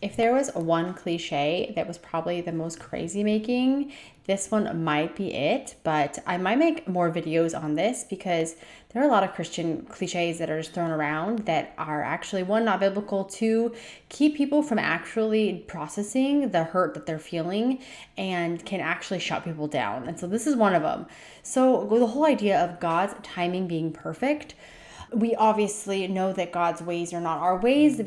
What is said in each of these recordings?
If there was one cliche that was probably the most crazy making, this one might be it, but I might make more videos on this because there are a lot of Christian cliches that are just thrown around that are actually, one, not biblical, two, keep people from actually processing the hurt that they're feeling and can actually shut people down. And so this is one of them. So the whole idea of God's timing being perfect, we obviously know that God's ways are not our ways.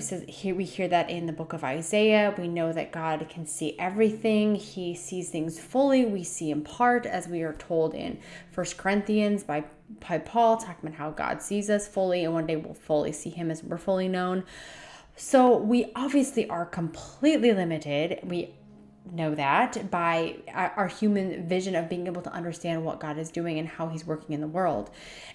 We hear that in the book of Isaiah. We know that God can see everything. He sees things fully. We see in part, as we are told in 1 Corinthians by Paul, talking about how God sees us fully, and one day we'll fully see him as we're fully known. So we obviously are completely limited. We know that by our human vision of being able to understand what God is doing and how he's working in the world.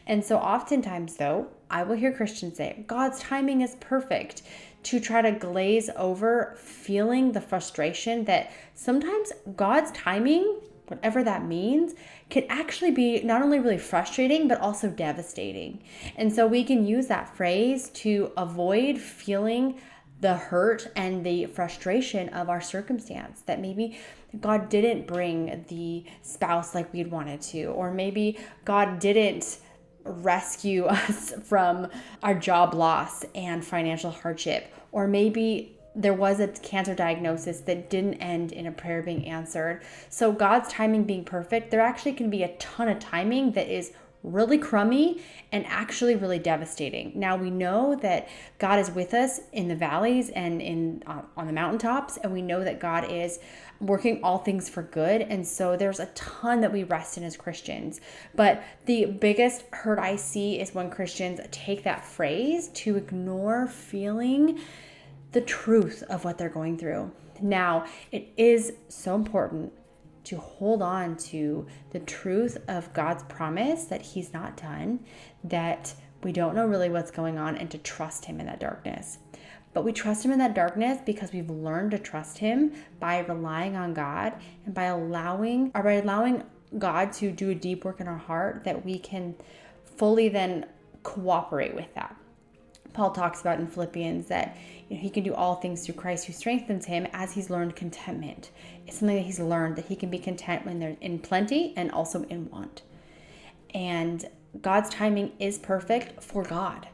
And so oftentimes, though, I will hear Christians say, God's timing is perfect, to try to glaze over feeling the frustration that sometimes God's timing, whatever that means, can actually be not only really frustrating, but also devastating. And so we can use that phrase to avoid feeling the hurt and the frustration of our circumstance, that maybe God didn't bring the spouse like we'd wanted to, or maybe God didn't rescue us from our job loss and financial hardship, or maybe there was a cancer diagnosis that didn't end in a prayer being answered. So God's timing being perfect, there actually can be a ton of timing that is really crummy and actually really devastating. Now we know that God is with us in the valleys and on the mountaintops, and we know that God is working all things for good. And so there's a ton that we rest in as Christians. But the biggest hurt I see is when Christians take that phrase to ignore feeling the truth of what they're going through. Now, it is so important to hold on to the truth of God's promise that he's not done, that we don't know really what's going on, and to trust him in that darkness. But we trust him in that darkness because we've learned to trust him by relying on God and by allowing God to do a deep work in our heart, that we can fully then cooperate with that. Paul talks about in Philippians that he can do all things through Christ who strengthens him, as he's learned contentment. It's something that he's learned, that he can be content when they're in plenty and also in want. And God's timing is perfect for God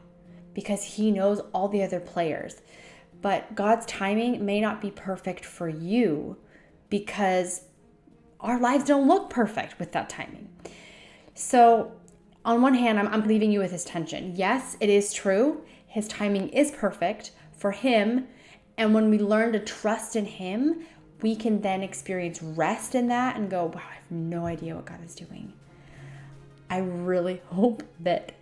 because he knows all the other players. But God's timing may not be perfect for you because our lives don't look perfect with that timing. So on one hand, I'm leaving you with this tension. Yes, it is true. His timing is perfect for him. And when we learn to trust in him, we can then experience rest in that and go, wow, I have no idea what God is doing. I really hope that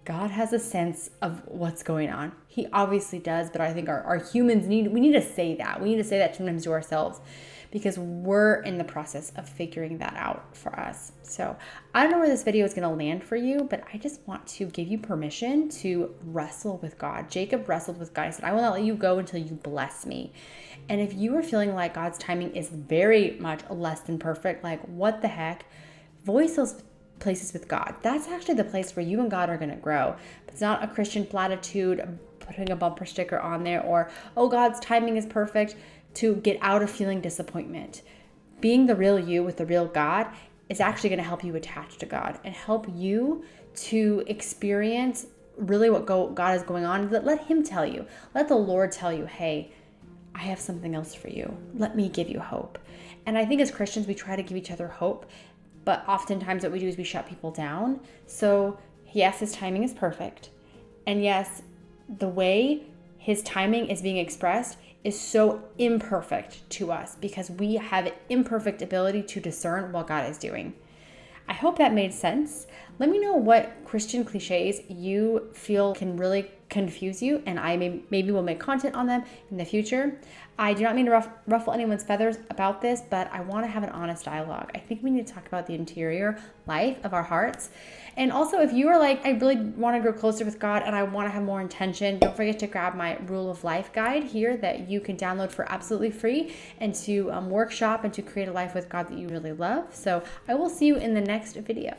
God has a sense of what's going on. He obviously does, but I think our humans we need to say that. We need to say that sometimes to ourselves, because we're in the process of figuring that out for us. So I don't know where this video is going to land for you, but I just want to give you permission to wrestle with God. Jacob wrestled with God. He said, I will not let you go until you bless me. And if you are feeling like God's timing is very much less than perfect, like what the heck, voice those places with God. That's actually the place where you and God are going to grow. It's not a Christian platitude, putting a bumper sticker on there, or, oh, God's timing is perfect, to get out of feeling disappointment. Being the real you with the real God is actually going to help you attach to God and help you to experience really what God is going on. Let him tell you. Let the Lord tell you, hey, I have something else for you. Let me give you hope. And I think as Christians, we try to give each other hope, but oftentimes what we do is we shut people down. So yes, his timing is perfect. And yes, the way his timing is being expressed is so imperfect to us because we have an imperfect ability to discern what God is doing. I hope that made sense. Let me know what Christian cliches you feel can really confuse you, and I maybe will make content on them in the future. I do not mean to ruffle anyone's feathers about this, but I want to have an honest dialogue. I think we need to talk about the interior life of our hearts. And also, if you are like, I really want to grow closer with God and I want to have more intention, don't forget to grab my Rule of Life guide here that you can download for absolutely free, and to workshop and to create a life with God that you really love. So I will see you in the next video.